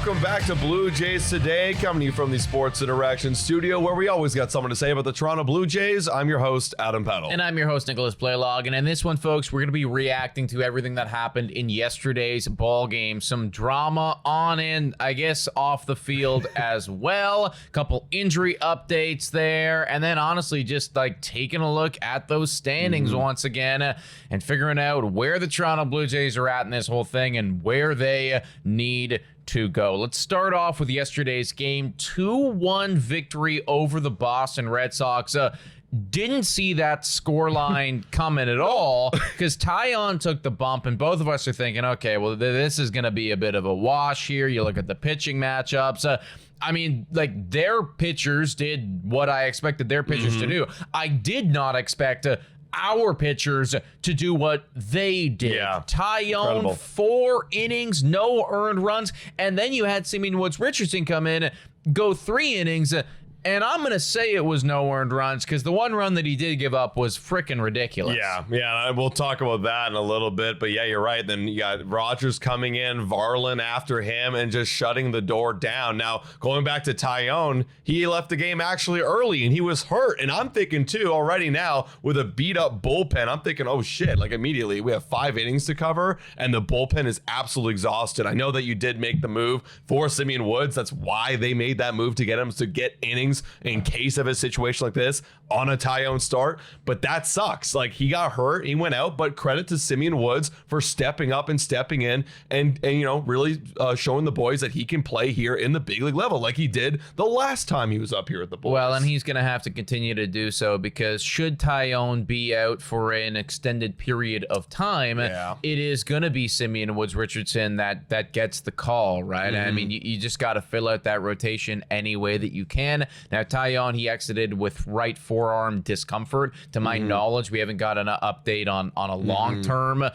Welcome back to Blue Jays Today, coming to you from the Sports Interaction Studio, where we always got something to say about the Toronto Blue Jays. I'm your host, Adam Peddle. And I'm your host, Nicholas Playlog. And in this one, folks, we're going to be reacting to everything that happened in yesterday's ball game. Some drama on and, I guess, off the field as well. A couple injury updates there. And then, honestly, just like taking a look at those standings once again and figuring out where the Toronto Blue Jays are at in this whole thing and where they need to go. Let's start off with yesterday's game. 2-1 victory over the Boston Red Sox. Didn't see that scoreline coming at all because Taillon took the bump, and both of us are thinking, okay, well, this is going to be a bit of a wash here. You look at the pitching matchups. I mean, like, their pitchers did what I expected their pitchers to do. I did not expect our pitchers to do what they did. Yeah. Taillon, 4 innings, no earned runs, and then you had Simeon Woods-Richardson come in, go 3 innings, and I'm going to say it was no earned runs because the one run that he did give up was freaking ridiculous. Yeah, we'll talk about that in a little bit, but yeah, you're right. Then you got Rogers coming in, Varlin after him, and just shutting the door down. Now, going back to Taillon, he left the game actually early, and he was hurt, and I'm thinking too, already now, with a beat-up bullpen, I'm thinking, oh shit, like immediately, we have 5 innings to cover, and the bullpen is absolutely exhausted. I know that you did make the move for Simeon Woods. That's why they made that move to get him, to get innings in case of a situation like this on a Taillon start, but that sucks. Like, he got hurt, he went out, but credit to Simeon Woods for stepping up and stepping in and you know, really showing the boys that he can play here in the big league level like he did the last time he was up here at the Bulls. Well, and he's going to have to continue to do so because should Taillon be out for an extended period of time, it is going to be Simeon Woods-Richardson that gets the call, right? I mean, you just got to fill out that rotation any way that you can. Now, Taillon, he exited with right forearm discomfort. To my knowledge, we haven't got an update on a long-term,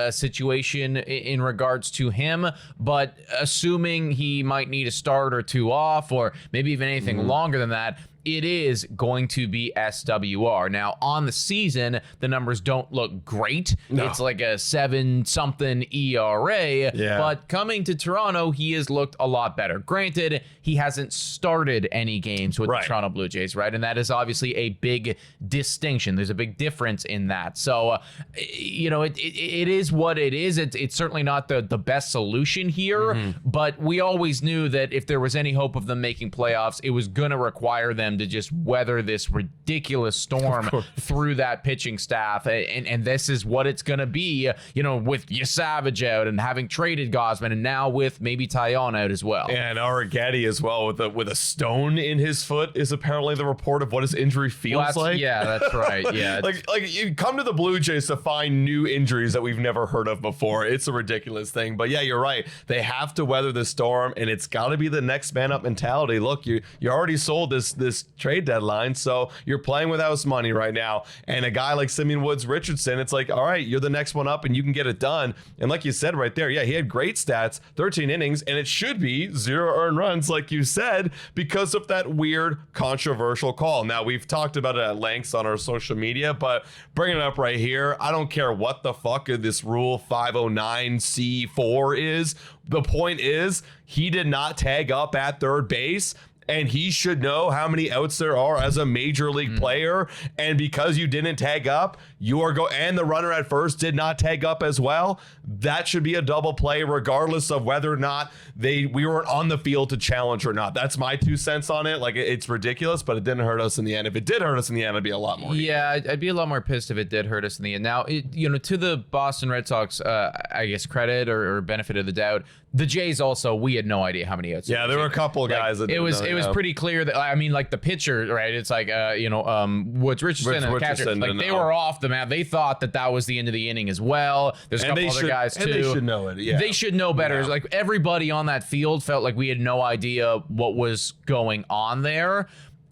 situation in regards to him. But assuming he might need a start or 2 off, or maybe even anything longer than that, it is going to be SWR. Now, on the season, the numbers don't look great. No. It's like a 7-something ERA. Yeah. But coming to Toronto, he has looked a lot better. Granted, he hasn't started any games with the Toronto Blue Jays, right? And that is obviously a big distinction. There's a big difference in that. So, it is what it is. It's certainly not the best solution here, but we always knew that if there was any hope of them making playoffs, it was going to require them to just weather this ridiculous storm through that pitching staff, and this is what it's going to be, with Savage out and having traded Gausman, and now with maybe Taillon out as well. And Arrighetti as well with a stone in his foot is apparently the report of what his injury feels like. Yeah, that's right. Yeah, like you come to the Blue Jays to find new injuries that we've never heard of before. It's a ridiculous thing, but yeah, you're right. They have to weather the storm, and it's got to be the next man up mentality. Look, you already sold this trade deadline, so you're playing with house money right now, and a guy like Simeon Woods-Richardson, it's like, all right, you're the next one up and you can get it done. And like you said right there, yeah, he had great stats, 13 innings, and it should be 0 earned runs like you said, because of that weird controversial call. Now, we've talked about it at length on our social media, but bringing it up right here, I don't care what the fuck this rule 509C4 is. The point is, he did not tag up at third base, and he should know how many outs there are as a major league player. And because you didn't tag up, and the runner at first did not tag up as well, that should be a double play regardless of whether or not we weren't on the field to challenge or not. That's my 2 cents on it. Like, it's ridiculous, but it didn't hurt us in the end. If it did hurt us in the end, I'd be a lot more. Yeah, I'd be a lot more pissed if it did hurt us in the end. Now, to the Boston Red Sox, I guess credit or benefit of the doubt, the Jays also, we had no idea how many outs. Yeah, there were a couple of guys that it was pretty clear that, I mean, like the pitcher, right? It's like Woods-Richardson and the catcher, like they were off the map. They thought that was the end of the inning as well. There's a couple other guys too. And they should know it. Yeah, they should know better. Yeah. Like, everybody on that field felt like we had no idea what was going on there.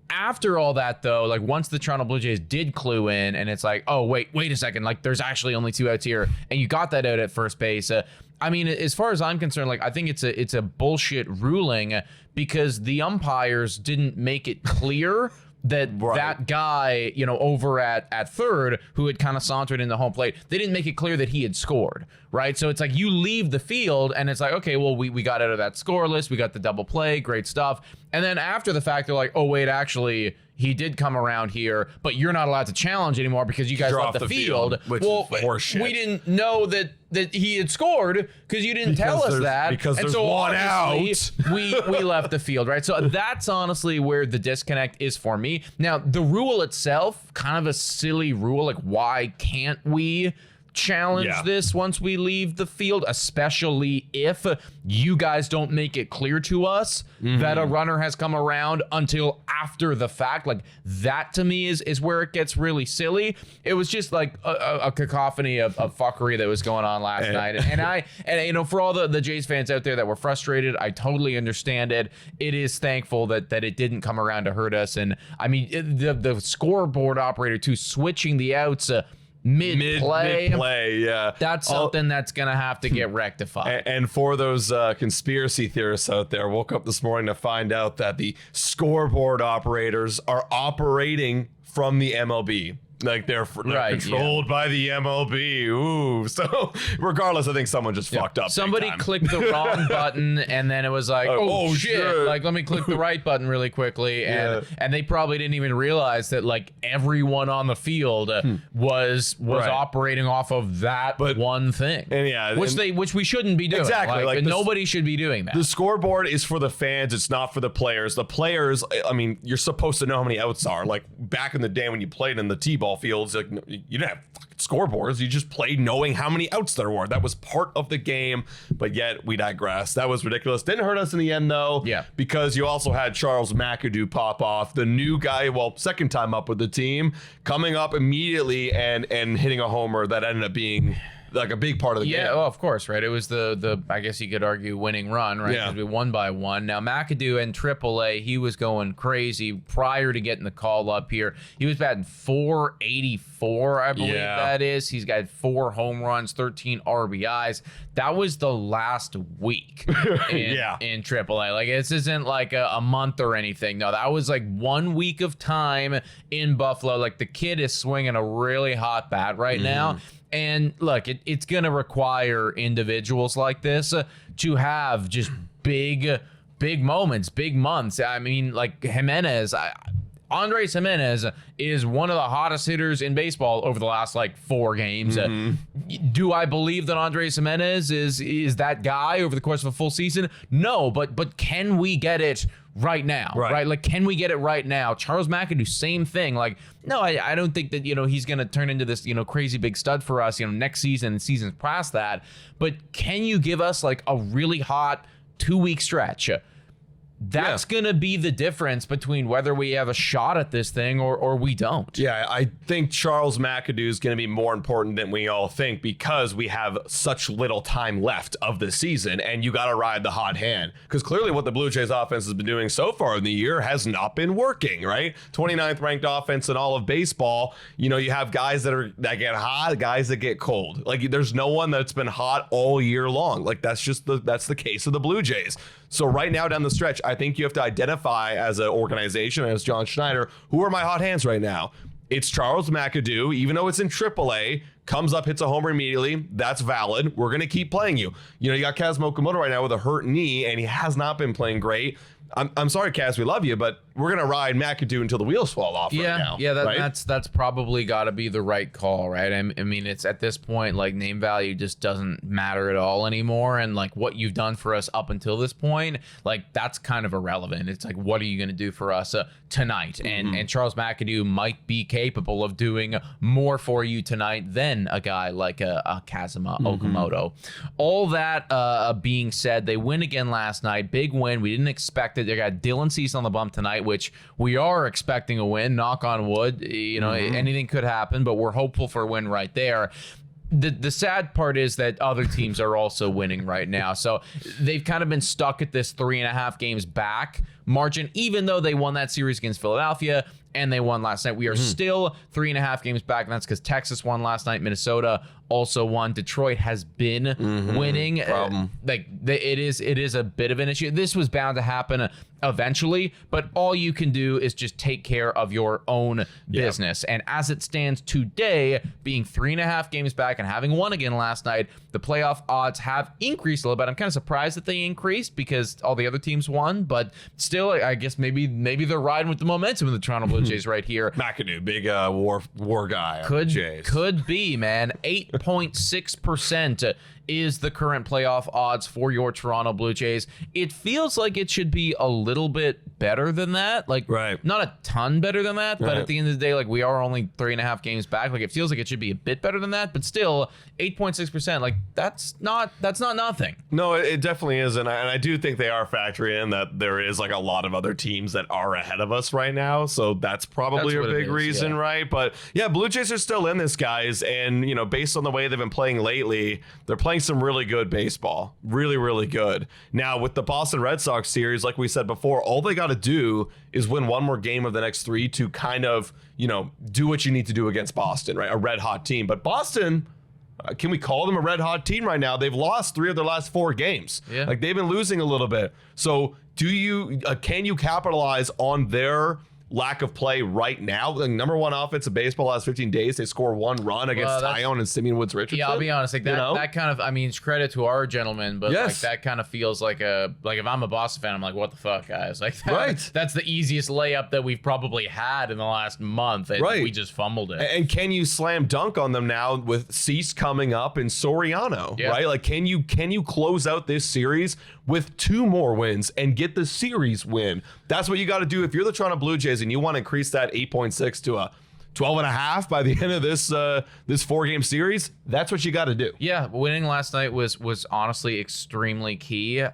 After all that, though, like, once the Toronto Blue Jays did clue in, and it's like, oh, wait a second, like, there's actually only 2 outs here, and you got that out at first base. I mean, as far as I'm concerned, like, I think it's a bullshit ruling because the umpires didn't make it clear that that guy, over at third, who had kind of sauntered in the home plate, they didn't make it clear that he had scored, right? So it's like you leave the field and it's like, okay, well, we got out of that scoreless, we got the double play, great stuff. And then after the fact, they're like, oh, wait, actually, he did come around here, but you're not allowed to challenge anymore because you guys left the field. Which well, is horseshit. We didn't know that he had scored because you didn't tell us that. Because there's one out. we left the field, right? So that's honestly where the disconnect is for me. Now, the rule itself, kind of a silly rule. Like, why can't we challenge this once we leave the field, especially if you guys don't make it clear to us that a runner has come around until after the fact? Like, that to me is where it gets really silly. It was just like a cacophony of fuckery that was going on last night. And you know, for all the Jays fans out there that were frustrated, I totally understand it. It is thankful that it didn't come around to hurt us. And I mean, the scoreboard operator too, switching the outs mid-play, yeah. That's something that's going to have to get rectified. And for those conspiracy theorists out there, woke up this morning to find out that the scoreboard operators are operating from the MLB. Like they're controlled by the MLB. Ooh. So regardless, I think someone just fucked up. Somebody clicked the wrong button and then it was like, oh shit. Like, let me click the right button really quickly. And they probably didn't even realize that like everyone on the field was operating off of that one thing. And which we shouldn't be doing. Exactly. Like nobody should be doing that. The scoreboard is for the fans. It's not for the players. The players, I mean, you're supposed to know how many outs are. Like back in the day when you played in the T-ball fields, like you didn't have fucking scoreboards. You just played knowing how many outs there were. That was part of the game, but yet we digress. That was ridiculous. Didn't hurt us in the end though, because you also had Charles McAdoo pop off, the new guy, second time up with the team, coming up immediately and hitting a homer that ended up being like a big part of the game. Yeah, well, of course, right? It was the I guess you could argue winning run, right? Because we won by 1. Now McAdoo in AAA, he was going crazy prior to getting the call up here. He was batting .484, I believe that is. He's got 4 home runs, 13 RBIs. That was the last week in AAA. Like, this isn't like a month or anything. No, that was like 1 week of time in Buffalo. Like, the kid is swinging a really hot bat right now. And look, it's going to require individuals like this to have just big moments, big months. I mean, like Jimenez, Andres Jimenez is one of the hottest hitters in baseball over the last like 4 games. Do I believe that Andres Jimenez is that guy over the course of a full season? No, but can we get it right now? Right? Like, can we get it right now? Charles McAdoo, same thing. Like, no, I don't think that, he's going to turn into this, crazy big stud for us, next season and seasons past that. But can you give us like a really hot 2-week stretch? That's going to be the difference between whether we have a shot at this thing or we don't. Yeah, I think Charles McAdoo is going to be more important than we all think because we have such little time left of the season and you got to ride the hot hand. Because clearly what the Blue Jays offense has been doing so far in the year has not been working, right? 29th ranked offense in all of baseball. You have guys that get hot, guys that get cold. Like, there's no one that's been hot all year long. Like, that's the case of the Blue Jays. So right now down the stretch, I think you have to identify as an organization, as John Schneider, who are my hot hands right now. It's Charles McAdoo, even though it's in AAA, comes up, hits a homer immediately. That's valid. We're going to keep playing you. You got Kaz Okamoto right now with a hurt knee, and he has not been playing great. I'm sorry, Kaz, we love you, but we're gonna ride McAdoo until the wheels fall off. Right now. That's probably got to be the right call, right? I mean, it's at this point like name value just doesn't matter at all anymore, and like what you've done for us up until this point, like that's kind of irrelevant. It's like, what are you gonna do for us tonight? And Charles McAdoo might be capable of doing more for you tonight than a guy like a Kazuma Okamoto. All that being said, they win again last night. Big win. We didn't expect it. They got Dylan Cease on the bump tonight, which we are expecting a win. Knock on wood. Anything could happen, but we're hopeful for a win right there. The sad part is that other teams are also winning right now. So they've kind of been stuck at this 3.5 games back margin, even though they won that series against Philadelphia and they won last night. We are still 3.5 games back, and that's because Texas won last night. Minnesota also won. Detroit has been winning. It is a bit of an issue. This was bound to happen eventually, but all you can do is just take care of your own business. And as it stands today, being 3.5 games back and having won again last night, the playoff odds have increased a little bit. I'm kind of surprised that they increased because all the other teams won, but still, I guess maybe they're riding with the momentum of the Toronto Blue Jays right here. McAdoo, big war guy. Could be, man. 8.6% is the current playoff odds for your Toronto Blue Jays. It feels like it should be a little bit better than that. Not a ton better than that, but at the end of the day, we are only 3.5 games back. It feels like it should be a bit better than that, but still 8.6%. That's not nothing. No, it definitely isn't. And I do think they are factoring in that there is a lot of other teams that are ahead of us right now. So that's probably a big reason, right? But yeah, Blue Jays are still in this, guys. And, based on the way they've been playing lately, they're playing some really good baseball. Really, really good. Now, with the Boston Red Sox series, like we said before, all they got to do is win one more game of the next 3 to kind of, do what you need to do against Boston, right? A red hot team. But Boston, can we call them a red hot team right now? They've lost 3 of their last 4 games. Yeah. They've been losing a little bit. So can you capitalize on their lack of play right now? The number 1 offense of baseball last 15 days. They score 1 run against Tyone and Simeon Woods Richardson. Yeah, I'll be honest. That kind of, it's credit to our gentleman, but that kind of feels like if I'm a Boston fan, I'm like, what the fuck, guys? That's the easiest layup that we've probably had in the last month, and we just fumbled it. And can you slam dunk on them now with Cease coming up and Soriano, right? Can you close out this series with 2 more wins and get the series win? That's what you got to do if you're the Toronto Blue Jays and you want to increase that 8.6 to a 12.5 by the end of this 4-game series. That's what you got to do. Yeah, winning last night was honestly extremely key.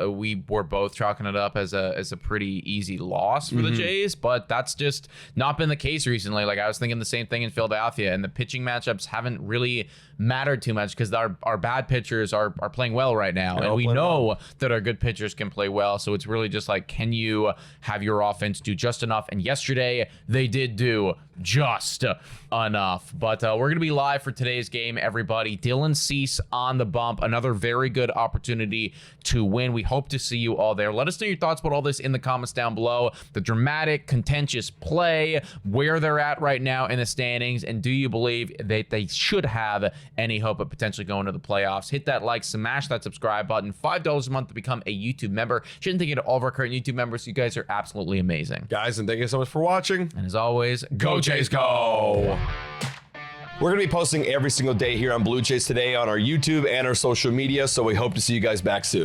We were both chalking it up as a pretty easy loss for the Jays, but that's just not been the case recently. I was thinking the same thing in Philadelphia, and the pitching matchups haven't really mattered too much because our bad pitchers are playing well right now, and we know that our good pitchers can play well. So it's really just can you have your offense do just enough? And yesterday they did do just enough. But we're gonna be live for today's game, everybody. Dylan Cease on the bump, another very good opportunity to win. We hope to see you all there. Let us know your thoughts about all this in the comments down below. The dramatic, contentious play, where they're at right now in the standings, and do you believe that they should have any hope of potentially going to the playoffs? Hit that like, smash that subscribe button. $5 a month to become a YouTube member. Shouldn't thank you to all of our current YouTube members. You guys are absolutely amazing, guys, and thank you so much for watching. And as always, go Jays, go! We're going to be posting every single day here on Blue Jays Today on our YouTube and our social media, so we hope to see you guys back soon.